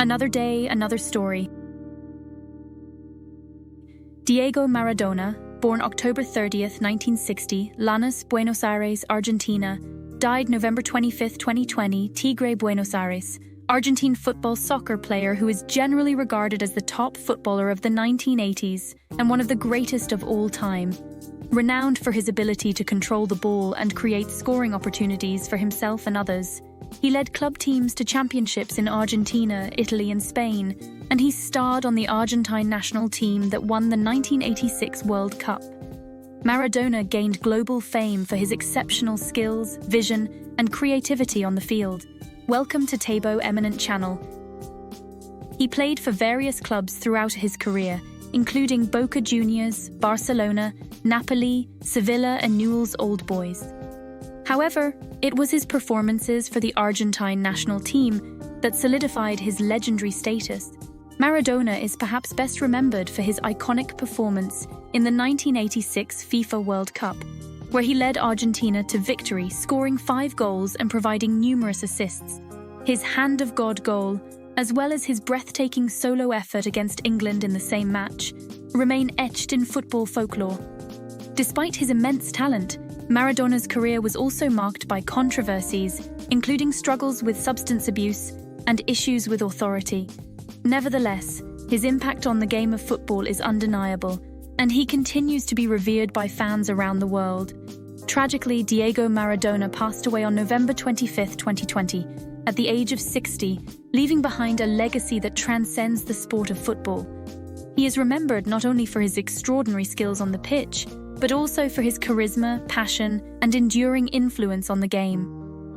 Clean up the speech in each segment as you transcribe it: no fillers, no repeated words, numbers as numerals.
Another day, another story. Diego Maradona, born October 30th, 1960, Lanus, Buenos Aires, Argentina, died November 25th, 2020, Tigre, Buenos Aires, Argentine football soccer player who is generally regarded as the top footballer of the 1980s and one of the greatest of all time. Renowned for his ability to control the ball and create scoring opportunities for himself and others, he led club teams to championships in Argentina, Italy, and Spain, and he starred on the Argentine national team that won the 1986 World Cup. Maradona gained global fame for his exceptional skills, vision, and creativity on the field. Welcome to Tabo Eminent Channel. He played for various clubs throughout his career, including Boca Juniors, Barcelona, Napoli, Sevilla, and Newell's Old Boys. However, it was his performances for the Argentine national team that solidified his legendary status. Maradona is perhaps best remembered for his iconic performance in the 1986 FIFA World Cup, where he led Argentina to victory, scoring 5 goals and providing numerous assists. His Hand of God goal, as well as his breathtaking solo effort against England in the same match, remain etched in football folklore. Despite his immense talent, Maradona's career was also marked by controversies, including struggles with substance abuse and issues with authority. Nevertheless, his impact on the game of football is undeniable, and he continues to be revered by fans around the world. Tragically, Diego Maradona passed away on November 25, 2020, at the age of 60, leaving behind a legacy that transcends the sport of football. He is remembered not only for his extraordinary skills on the pitch, but also for his charisma, passion, and enduring influence on the game.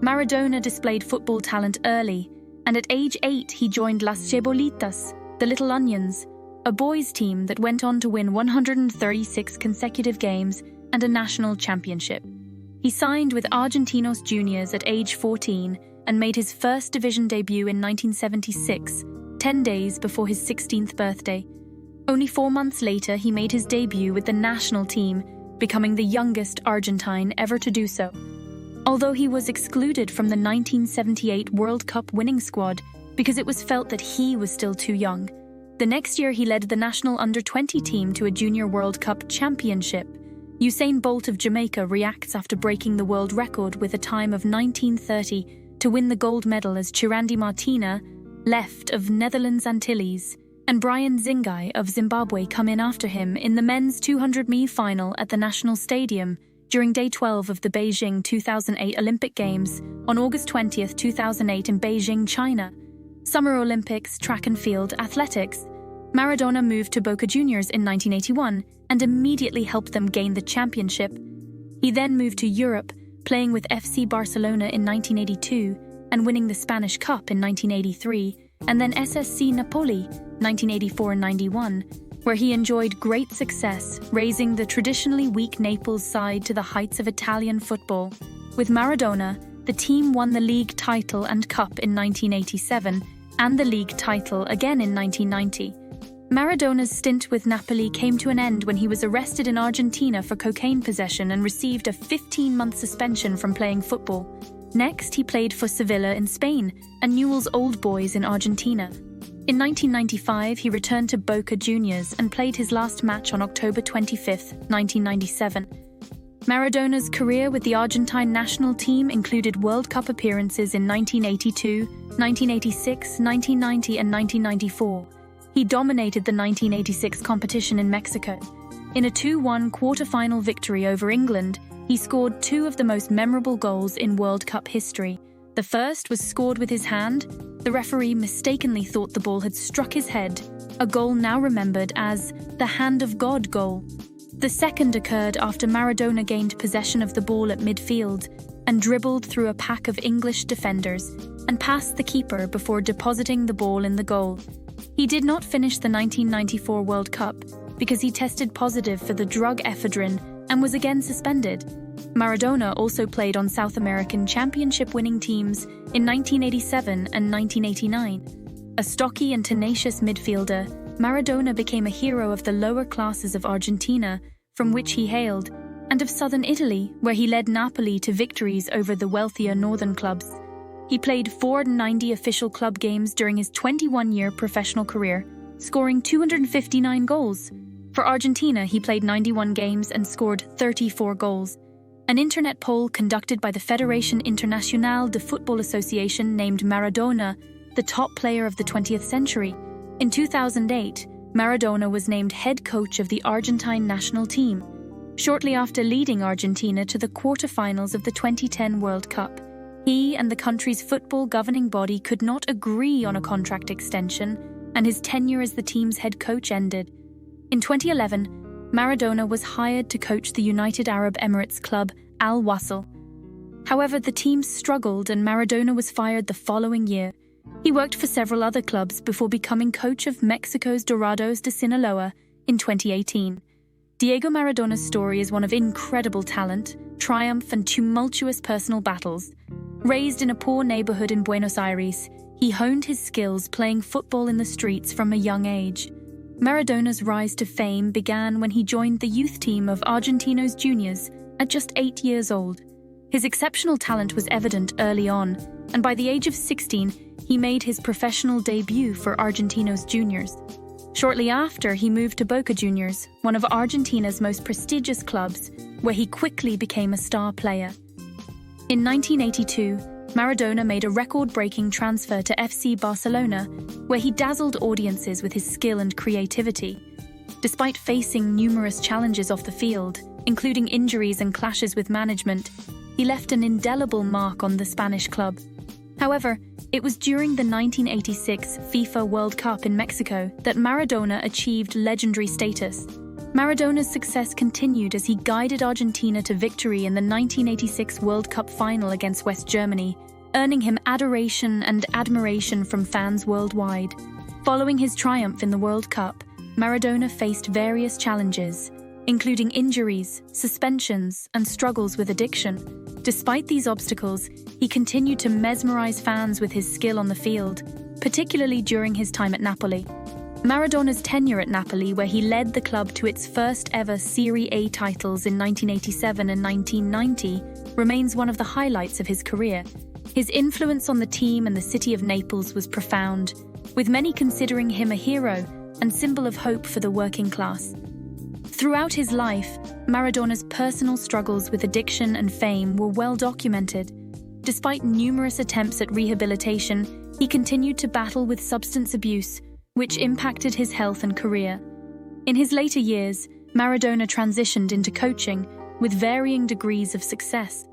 Maradona displayed football talent early, and at age 8 he joined Las Cebollitas, the Little Onions, a boys' team that went on to win 136 consecutive games and a national championship. He signed with Argentinos Juniors at age 14 and made his first division debut in 1976, 10 days before his 16th birthday. Only 4 months later, he made his debut with the national team, becoming the youngest Argentine ever to do so. Although he was excluded from the 1978 World Cup winning squad because it was felt that he was still too young, the next year he led the national under-20 team to a Junior World Cup championship. Usain Bolt of Jamaica reacts after breaking the world record with a time of 19:30 to win the gold medal as Chirandi Martina, left of Netherlands Antilles, and Brian Zingai of Zimbabwe come in after him in the men's 200-meter final at the National Stadium during Day 12 of the Beijing 2008 Olympic Games on August 20, 2008 in Beijing, China. Summer Olympics, track and field, athletics. Maradona moved to Boca Juniors in 1981 and immediately helped them gain the championship. He then moved to Europe, playing with FC Barcelona in 1982 and winning the Spanish Cup in 1983, and then SSC Napoli, 1984 and 91, where he enjoyed great success, raising the traditionally weak Naples side to the heights of Italian football. With Maradona, the team won the league title and cup in 1987 and the league title again in 1990. Maradona's stint with Napoli came to an end when he was arrested in Argentina for cocaine possession and received a 15-month suspension from playing football. Next, he played for Sevilla in Spain and Newell's Old Boys in Argentina. In 1995, he returned to Boca Juniors and played his last match on October 25, 1997. Maradona's career with the Argentine national team included World Cup appearances in 1982, 1986, 1990, and 1994. He dominated the 1986 competition in Mexico. In a 2-1 quarter-final victory over England, he scored 2 of the most memorable goals in World Cup history. The first was scored with his hand. The referee mistakenly thought the ball had struck his head, a goal now remembered as the Hand of God goal. The second occurred after Maradona gained possession of the ball at midfield and dribbled through a pack of English defenders and passed the keeper before depositing the ball in the goal. He did not finish the 1994 World Cup because he tested positive for the drug ephedrine and was again suspended. Maradona also played on South American championship-winning teams in 1987 and 1989. A stocky and tenacious midfielder, Maradona became a hero of the lower classes of Argentina, from which he hailed, and of southern Italy, where he led Napoli to victories over the wealthier northern clubs. He played 490 official club games during his 21-year professional career, scoring 259 goals. For Argentina, he played 91 games and scored 34 goals. An internet poll conducted by the Federación Internacional de Fútbol Association named Maradona the top player of the 20th century. In 2008, Maradona was named head coach of the Argentine national team, shortly after leading Argentina to the quarterfinals of the 2010 World Cup. He and the country's football governing body could not agree on a contract extension, and his tenure as the team's head coach ended. In 2011, Maradona was hired to coach the United Arab Emirates club Al Wasl. However, the team struggled and Maradona was fired the following year. He worked for several other clubs before becoming coach of Mexico's Dorados de Sinaloa in 2018. Diego Maradona's story is one of incredible talent, triumph, and tumultuous personal battles. Raised in a poor neighborhood in Buenos Aires, he honed his skills playing football in the streets from a young age. Maradona's rise to fame began when he joined the youth team of Argentinos Juniors at just 8 years old. His exceptional talent was evident early on, and by the age of 16, he made his professional debut for Argentinos Juniors. Shortly after, he moved to Boca Juniors, one of Argentina's most prestigious clubs, where he quickly became a star player. In 1982, Maradona made a record-breaking transfer to FC Barcelona, where he dazzled audiences with his skill and creativity. Despite facing numerous challenges off the field, including injuries and clashes with management, he left an indelible mark on the Spanish club. However, it was during the 1986 FIFA World Cup in Mexico that Maradona achieved legendary status. Maradona's success continued as he guided Argentina to victory in the 1986 World Cup final against West Germany, earning him adoration and admiration from fans worldwide. Following his triumph in the World Cup, Maradona faced various challenges, including injuries, suspensions, and struggles with addiction. Despite these obstacles, he continued to mesmerize fans with his skill on the field, particularly during his time at Napoli. Maradona's tenure at Napoli, where he led the club to its first ever Serie A titles in 1987 and 1990, remains one of the highlights of his career. His influence on the team and the city of Naples was profound, with many considering him a hero and symbol of hope for the working class. Throughout his life, Maradona's personal struggles with addiction and fame were well documented. Despite numerous attempts at rehabilitation, he continued to battle with substance abuse, which impacted his health and career. In his later years, Maradona transitioned into coaching with varying degrees of success.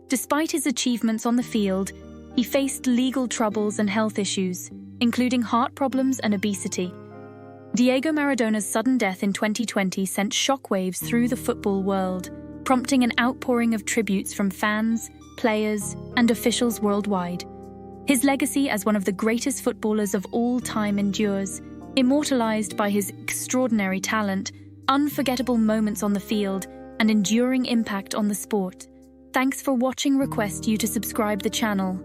Despite his achievements on the field, he faced legal troubles and health issues, including heart problems and obesity. Diego Maradona's sudden death in 2020 sent shockwaves through the football world, prompting an outpouring of tributes from fans, players, and officials worldwide. His legacy as one of the greatest footballers of all time endures, immortalized by his extraordinary talent, unforgettable moments on the field, and enduring impact on the sport. Thanks for watching. Request you to subscribe the channel.